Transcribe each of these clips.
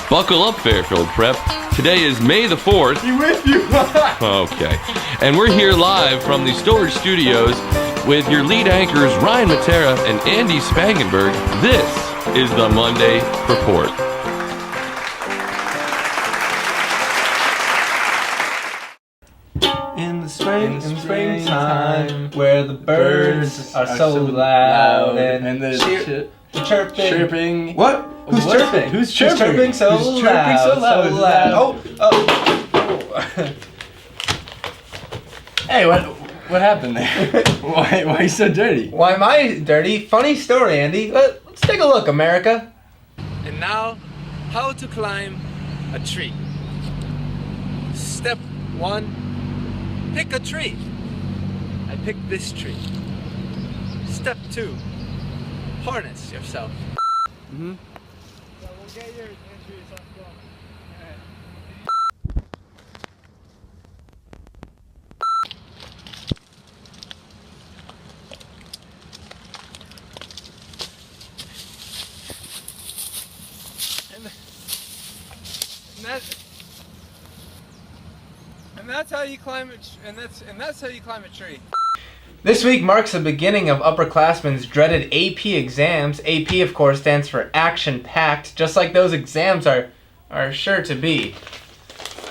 Buckle up, Fairfield Prep. Today is May the 4th. He with you. Okay. And we're here live from the Storage Studios with your lead anchors Ryan Matera and Andy Spangenberg. This is the Monday Report. In the springtime, where the birds are so loud and the chirping. What? Who's chirping? Who's chirping so loud? Oh. Hey, what happened there? Why are you so dirty? Why am I dirty? Funny story, Andy. Let's take a look, America. And now, how to climb a tree. Step 1, pick a tree. I picked this tree. Step 2, harness yourself. Mm-hmm. So we'll get your injuries off going. And that's how you climb it, and that's how you climb a tree. This week marks the beginning of upperclassmen's dreaded AP exams. AP, of course, stands for action-packed, just like those exams are sure to be.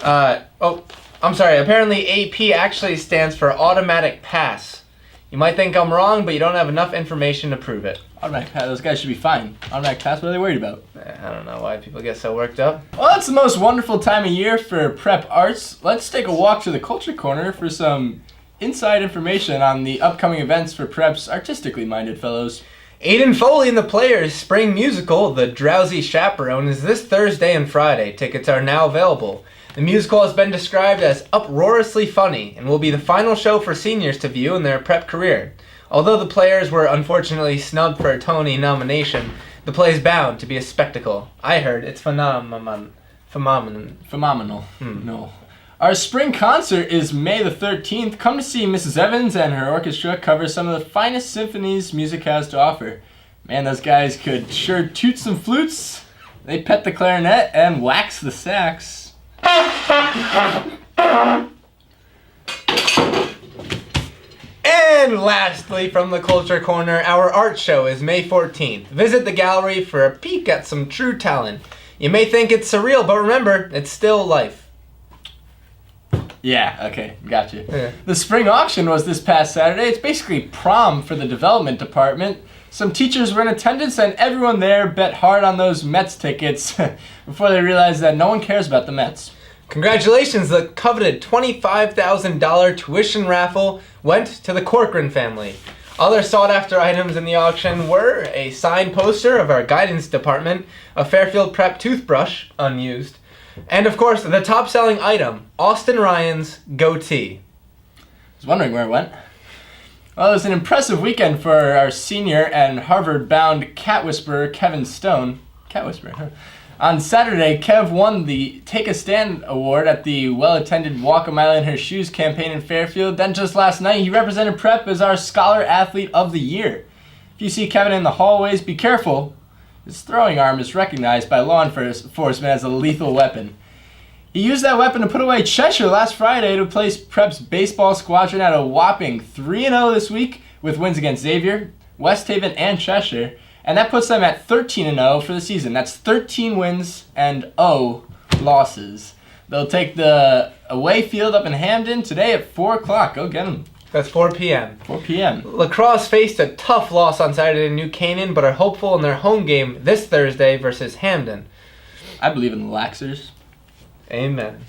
I'm sorry. Apparently, AP actually stands for automatic pass. You might think I'm wrong, but you don't have enough information to prove it. Automatic pass, those guys should be fine. Automatic pass, what are they worried about? I don't know why people get so worked up. Well, it's the most wonderful time of year for prep arts. Let's take a walk to the Culture Corner for some inside information on the upcoming events for prep's artistically minded fellows. Aidan Foley and the Players' spring musical, The Drowsy Chaperone, is this Thursday and Friday. Tickets are now available. The musical has been described as uproariously funny and will be the final show for seniors to view in their prep career. Although the Players were unfortunately snubbed for a Tony nomination, the play is bound to be a spectacle. I heard it's phenomenal. No. Our spring concert is May the 13th. Come to see Mrs. Evans and her orchestra cover some of the finest symphonies music has to offer. Man, those guys could sure toot some flutes. They pet the clarinet and wax the sax. And lastly, from the Culture Corner, our art show is May 14th. Visit the gallery for a peek at some true talent. You may think it's surreal, but remember, it's still life. Yeah, okay, gotcha. Yeah. The spring auction was this past Saturday. It's basically prom for the development department. Some teachers were in attendance and everyone there bet hard on those Mets tickets before they realized that no one cares about the Mets. Congratulations, the coveted $25,000 tuition raffle went to the Corcoran family. Other sought-after items in the auction were a signed poster of our guidance department, a Fairfield Prep toothbrush, unused, and of course the top-selling item, Austin Ryan's goatee. I was wondering where it went. Well, it was an impressive weekend for our senior and Harvard-bound cat whisperer Kevin Stone. Cat whisperer, huh? On Saturday, Kev won the Take a Stand award at the well-attended Walk a Mile in Her Shoes campaign in Fairfield. Then just last night, he represented Prep as our Scholar Athlete of the Year. If you see Kevin in the hallways, be careful. His throwing arm is recognized by law enforcement as a lethal weapon. He used that weapon to put away Cheshire last Friday to place Prep's baseball squadron at a whopping 3-0 this week with wins against Xavier, West Haven, and Cheshire. And that puts them at 13-0 for the season. That's 13 wins and 0 losses. They'll take the away field up in Hamden today at 4 o'clock. Go get them. That's 4 p.m. 4 p.m. Lacrosse faced a tough loss on Saturday in New Canaan, but are hopeful in their home game this Thursday versus Hamden. I believe in the Laxers. Amen.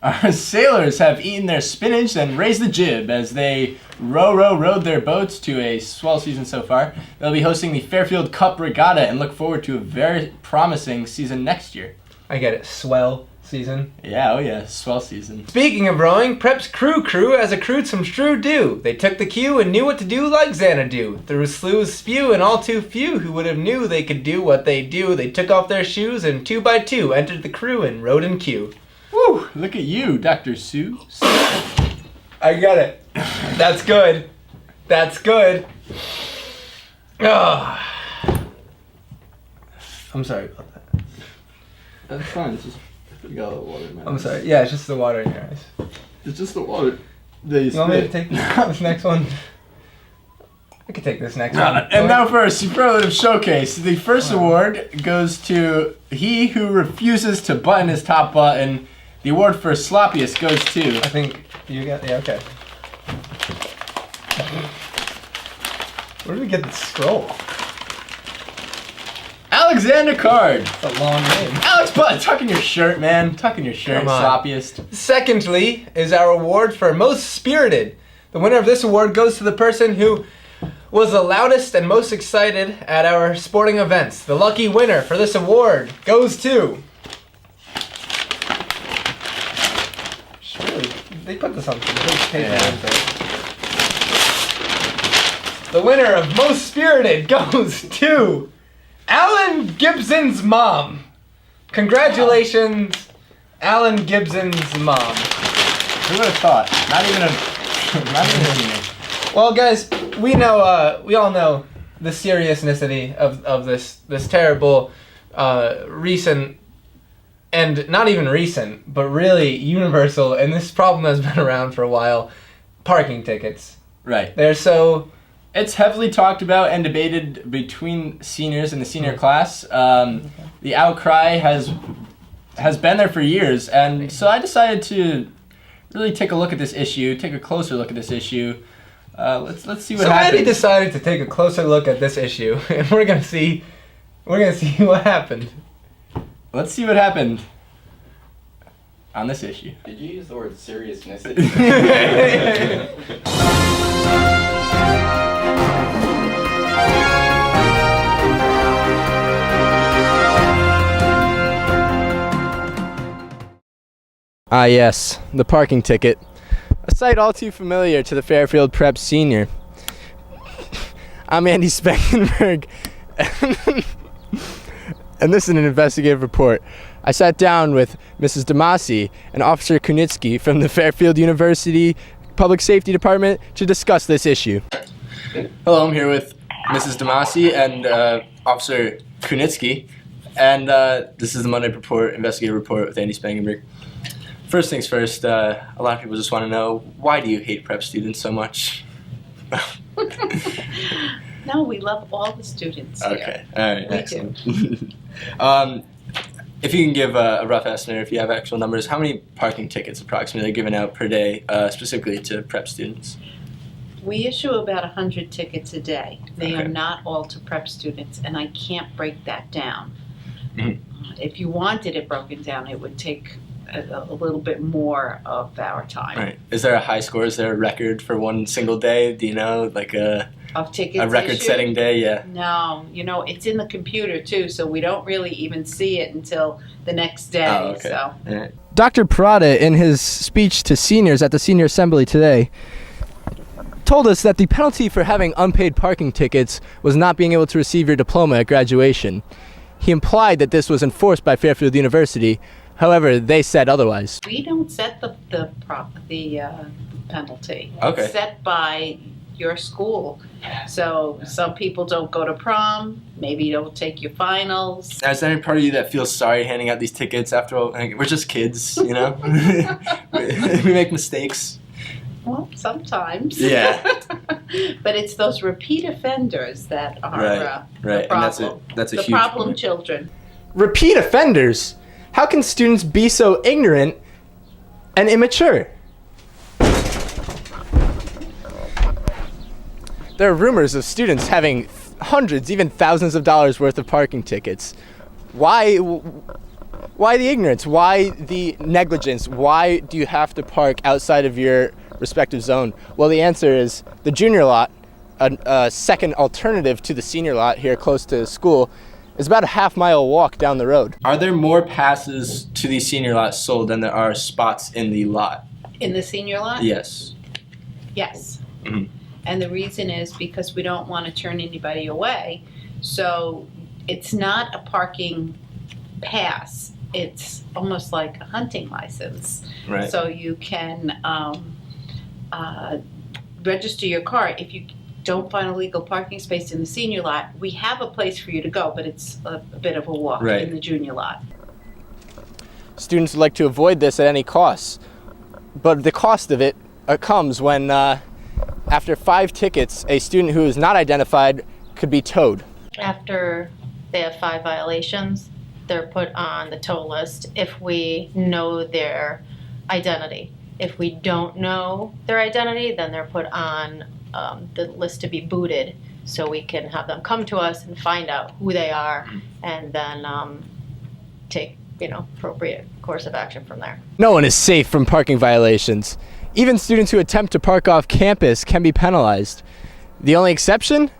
Our sailors have eaten their spinach and raised the jib as they rowed their boats to a swell season so far. They'll be hosting the Fairfield Cup Regatta and look forward to a very promising season next year. I get it. Swell season. Yeah, oh yeah, swell season. Speaking of rowing, Prep's crew has accrued some true do. They took the cue and knew what to do like Xanadu. Through sloughs spew and all too few who would have knew they could do what they do. They took off their shoes and 2 by 2 entered the crew and rowed in queue. Woo! Look at you, Dr. Seuss. I got it. That's good. That's good. Oh. I'm sorry about that. That's fine. It's just you got a little water in my I'm eyes. sorry. Yeah, it's just the water in your eyes. It's just the water. That You want me to take this next one? I could take this next one. And now for our superlative showcase. The first award goes to he who refuses to button his top button. The award for sloppiest goes to... I think you got. Yeah, okay. Where did we get the scroll? Alexander Card. It's a long name. Alex Button, tuck in your shirt, man. Tuck in your shirt, Come on. sloppiest. Secondly, is our award for most spirited. The winner of this award goes to the person who was the loudest and most excited at our sporting events. The lucky winner for this award goes to... Really, they put this on some big paper. Yeah. The winner of most spirited goes to Alan Gibson's mom. Congratulations, Alan Gibson's mom. Who would have thought? Not even a senior. Well, guys, we all know the seriousness of this terrible, recent, and not even recent, but really universal, and this problem has been around for a while. Parking tickets. Right. They're so. It's heavily talked about and debated between seniors in the senior class. The outcry has been there for years, and so I decided to really take a look at this issue, take a closer look at this issue. Let's see what So happens. Andy decided to take a closer look at this issue, and we're gonna see what happened. Let's see what happened on this issue. Did you use the word seriousness? Ah yes, the parking ticket. A sight all too familiar to the Fairfield Prep senior. I'm Andy Spangenberg, and this is an investigative report. I sat down with Mrs. Damasi and Officer Kunitsky from the Fairfield University Public Safety Department to discuss this issue. Hello, I'm here with Mrs. Damasi and Officer Kunitsky, and this is the Monday Preport investigative report with Andy Spangenberg. First things first, a lot of people just want to know, why do you hate prep students so much? No, we love all the students here. Okay, all right, We excellent. If you can give a rough estimate, if you have actual numbers, how many parking tickets approximately are given out per day, specifically to prep students? We issue about 100 tickets a day. They Okay. are not all to prep students, and I can't break that down. Mhm. If you wanted it broken down, it would take a little bit more of our time. Right. Is there a high score? Is there a record for one single day? Do you know, like a Of tickets record-setting issued? day? Yeah. No, it's in the computer too, so we don't really even see it until the next day. Oh, okay. So All right. Dr. Parada, in his speech to seniors at the senior assembly today, told us that the penalty for having unpaid parking tickets was not being able to receive your diploma at graduation. He implied that this was enforced by Fairfield University. However, they said otherwise. we don't set the penalty. Okay. It's set by your school. So some people don't go to prom, maybe you don't take your finals. Now, is there any part of you that feels sorry handing out these tickets after all? Like, we're just kids, you know? We make mistakes. Well, sometimes. Yeah. But it's those repeat offenders that are Right, the right. And problem. that's a the huge problem point. children. Repeat offenders? How can students be so ignorant and immature? There are rumors of students having hundreds, even thousands of dollars worth of parking tickets. Why the ignorance? Why the negligence? Why do you have to park outside of your respective zone? Well, the answer is the junior lot, a second alternative to the senior lot here close to school, is about a half-mile walk down the road. Are there more passes to the senior lot sold than there are spots in the lot? In the senior lot? Yes. Yes. Mhm. And the reason is because we don't want to turn anybody away. So it's not a parking pass. It's almost like a hunting license. Right. So you can register your car. If you don't find a legal parking space in the senior lot, we have a place for you to go, but it's a bit of a walk Right. in the junior lot. students would like to avoid this at any cost. But the cost of it comes when, after 5 tickets, a student who is not identified could be towed. After they have 5 violations, they're put on the tow list if we know their identity. If we don't know their identity, then they're put on the list to be booted, so we can have them come to us and find out who they are, and then take appropriate course of action from there. No one is safe from parking violations. Even students who attempt to park off campus can be penalized. The only exception?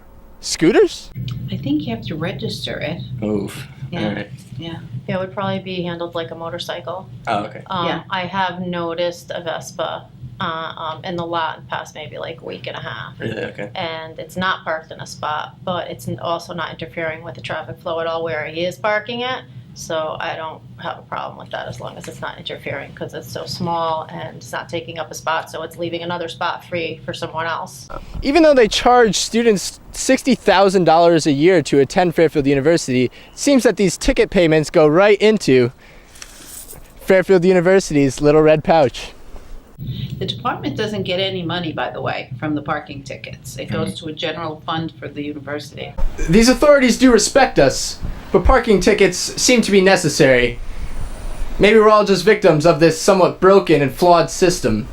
Scooters? I think you have to register it. Oof. Yeah. All right. Yeah. Yeah, it would probably be handled like a motorcycle. Oh, okay. Yeah. I have noticed a Vespa in the lot in the past maybe like a week and a half. Really? Okay. And it's not parked in a spot, but it's also not interfering with the traffic flow at all where he is parking it. So I don't have a problem with that as long as it's not interfering, because it's so small and it's not taking up a spot, so it's leaving another spot free for someone else. Even though they charge students $60,000 a year to attend Fairfield University, it seems that these ticket payments go right into Fairfield University's little red pouch. The department doesn't get any money, by the way, from the parking tickets. It goes to a general fund for the university. These authorities do respect us, but parking tickets seem to be necessary. Maybe we're all just victims of this somewhat broken and flawed system.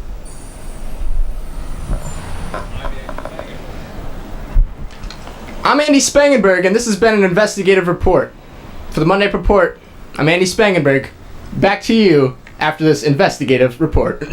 I'm Andy Spangenberg, and this has been an investigative report. For the Monday Report, I'm Andy Spangenberg. Back to you after this investigative report.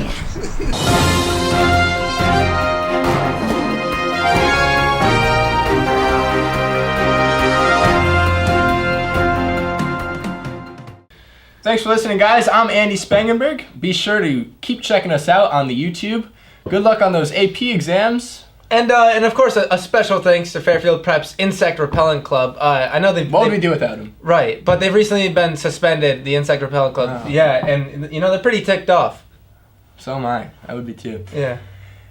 Thanks for listening, guys. I'm Andy Spangenberg. Be sure to keep checking us out on the YouTube. Good luck on those AP exams. And of course, a special thanks to Fairfield Prep's Insect Repellent Club. I know they've... What would we do without them? Right, but they've recently been suspended, the Insect Repellent Club. Oh. Yeah, and they're pretty ticked off. So am I. I would be too. Yeah.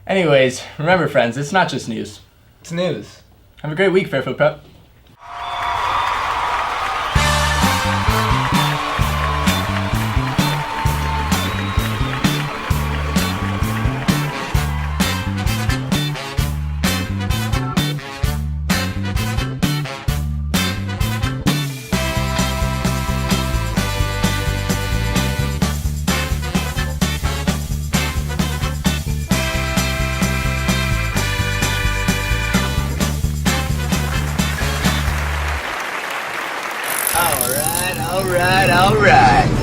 Anyways, remember, friends, it's not just news. It's news. Have a great week, Fairfield Prep. All right.